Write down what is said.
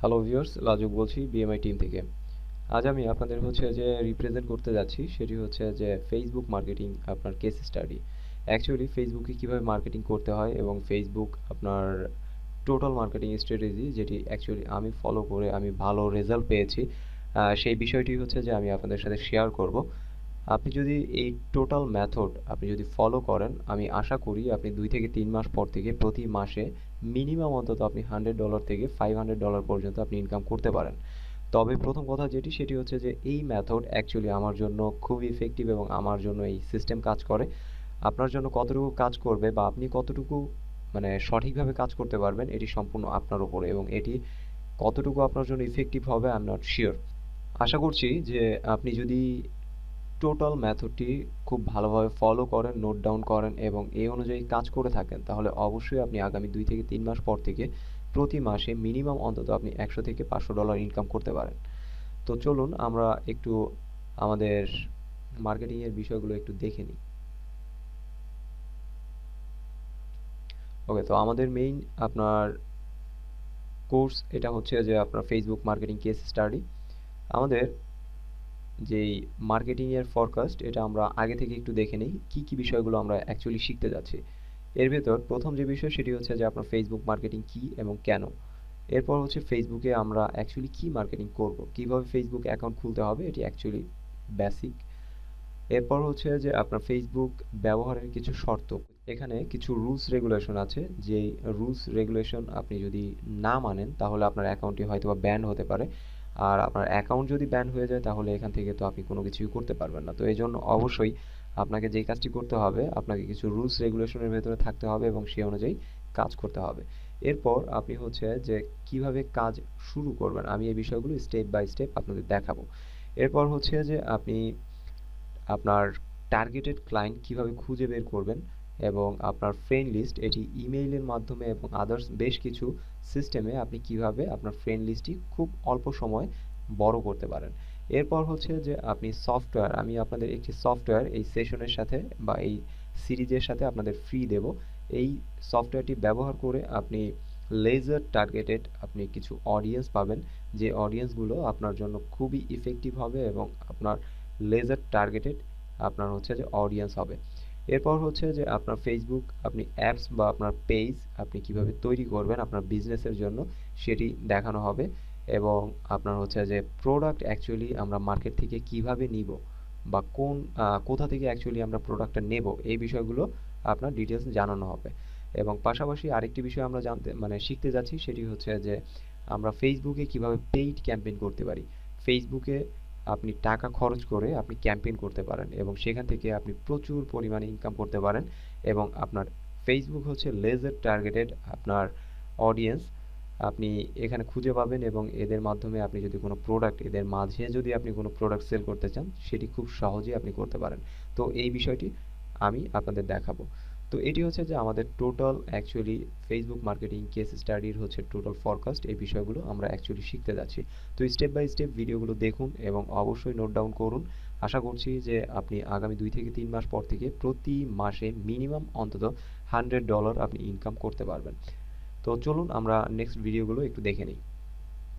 Hello viewers, লাজুক বলছি BMI team থেকে। আজ আমি আপনাদের যে রিপ্রেজেন্ট করতে যাচ্ছি সেটি যে ফেসবুক মার্কেটিং আপনার কেস স্টাডি। অ্যাকচুয়ালি ফেসবুকে কিভাবে মার্কেটিং করতে হয় এবং ফেসবুক আপনার টোটাল মার্কেটিং স্ট্র্যাটেজি যেটি অ্যাকচুয়ালি আমি ফলো করে আমি ভালো রেজাল্ট পেয়েছি, সেই বিষয়টি যে আমি আপনাদের সাথে শেয়ার করব। আপনি যদি এই টোটাল মেথড আপনি যদি ফলো করেন, আমি আশা করি আপনি 2 থেকে 3 মাস পর থেকে প্রতি মাসে মিনিমাম অন্তত আপনি $100 থেকে $500 পর্যন্ত আপনি ইনকাম করতে পারেন। তবে প্রথম কথা যেটি সেটি যে এই মেথড অ্যাকচুয়ালি আমার জন্য খুবই ইফেক্টিভ এবং আমার জন্য এই সিস্টেম কাজ করে। আপনার জন্য কতটুকু কাজ করবে বা আপনি কতটুকু সঠিকভাবে কাজ করতে পারবেন এটি সম্পূর্ণ আপনার উপরে, এবং এটি কতটুকু আপনার জন্য ইফেক্টিভ হবে আই এম নট শিওর। আশা করছি যে আপনি যদি টোটাল মেথডটি খুব ভালোভাবে ফলো করেন, নোট ডাউন করেন এবং এই অনুযায়ী কাজ করে থাকেন, তাহলে অবশ্যই আপনি আগামী 2 থেকে 3 মাস পর থেকে প্রতি মাসে মিনিমাম অন্তত আপনি $100 থেকে $500 ইনকাম করতে পারেন। তো চলুন আমরা একটু আমাদের মার্কেটিংয়ের বিষয়গুলো একটু দেখে নিই। ওকে, তো আমাদের মেইন আপনার কোর্স এটা যে আপনার ফেসবুক মার্কেটিং কেস স্টাডি। আমাদের যেই মার্কেটিংয়ের ফরকাস্ট এটা আমরা আগে থেকে একটু দেখে নিই কী কী বিষয়গুলো আমরা অ্যাকচুয়ালি শিখতে যাচ্ছি। এর ভেতর প্রথম যে বিষয় সেটি যে আপনার ফেসবুক মার্কেটিং কী এবং কেন। এরপর ফেসবুকে আমরা অ্যাকচুয়ালি কী মার্কেটিং করব, কীভাবে ফেসবুক অ্যাকাউন্ট খুলতে হবে এটি অ্যাকচুয়ালি বেসিক। এরপর যে আপনার ফেসবুক ব্যবহারের কিছু শর্ত। এখানে কিছু রুলস রেগুলেশন আছে, যেই রুলস রেগুলেশন আপনি যদি না মানেন তাহলে আপনার অ্যাকাউন্টটি হয়তোবা ব্যান হতে পারে। আর আপনার অ্যাকাউন্ট যদি ব্যান হয়ে যায় তাহলে এখান থেকে তো আপনি কোনো কিছুই করতে পারবেন না। তো এই জন্য অবশ্যই আপনাকে যেই কাজটি করতে হবে, আপনাকে কিছু রুলস রেগুলেশনের ভেতরে থাকতে হবে এবং সেই অনুযায়ী কাজ করতে হবে। এরপর আপনি যে কিভাবে কাজ শুরু করবেন, আমি এই বিষয়গুলো স্টেপ বাই স্টেপ আপনাদের দেখাবো। এরপর যে আপনি আপনার টার্গেটেড ক্লায়েন্ট কিভাবে খুঁজে বের করবেন এবং আপনার ফ্রেন্ড লিস্ট এটি ইমেইলের মাধ্যমে এবং আদার্স বেশ কিছু সিস্টেমে আপনি কিভাবে আপনার ফ্রেন্ড লিস্টটি খুব অল্প সময় বড় করতে পারেন। এরপর যে আপনি সফটওয়্যার, আমি আপনাদের একটি সফটওয়্যার এই সেশনের সাথে বা এই সিরিজের সাথে আপনাদের ফ্রি দেব। এই সফটওয়্যারটি ব্যবহার করে আপনি লেজার টার্গেটেড আপনি কিছু অডিয়েন্স পাবেন, যে অডিয়েন্সগুলো আপনার জন্য খুবই ইফেক্টিভ হবে এবং আপনার লেজার টার্গেটেড আপনার যে অডিয়েন্স হবে। এরপর যে আপনার ফেসবুক আপনি অ্যাপস বা আপনার পেজ আপনি কিভাবে তৈরি করবেন আপনার বিজনেসের জন্য সেটি দেখানো হবে, এবং আপনার যে প্রোডাক্ট অ্যাকচুয়ালি আমরা মার্কেট থেকে কিভাবে নিব বা কোথা থেকে অ্যাকচুয়ালি আমরা প্রোডাক্টটা নেব এই বিষয়গুলো আপনার ডিটেলস জানানো হবে। এবং পাশাপাশি আরেকটি বিষয় আমরা শিখতে যাচ্ছি, সেটি যে আমরা ফেসবুকে কিভাবে পেইড ক্যাম্পেইন করতে পারি। ফেসবুকে আপনি টাকা খরচ করে আপনি ক্যাম্পেইন করতে পারেন এবং সেখান থেকে আপনি প্রচুর পরিমাণে ইনকাম করতে পারেন, এবং আপনার ফেসবুক লেজার টার্গেটেড আপনার অডিয়েন্স আপনি এখানে খুঁজে পাবেন, এবং এদের মাধ্যমে আপনি যদি কোনো প্রোডাক্ট এদের মাঝে যদি আপনি কোনো প্রোডাক্ট সেল করতে চান সেটি খুব সহজেই আপনি করতে পারেন। তো এই বিষয়টি আমি আপনাদের দেখাবো। তো এটি যে আমাদের total actually Facebook marketing case স্টাডির টোটাল ফরকাস্ট, এই বিষয়গুলো আমরা অ্যাকচুয়ালি শিখতে যাচ্ছি। তো স্টেপ বাই স্টেপ ভিডিওগুলো দেখুন এবং অবশ্যই নোট ডাউন করুন। আশা করছি যে আপনি আগামী 2 থেকে 3 মাস পর থেকে প্রতি মাসে মিনিমাম অন্তত $100 আপনি ইনকাম করতে পারবেন। তো চলুন আমরা নেক্সট ভিডিওগুলো একটু দেখে নিই।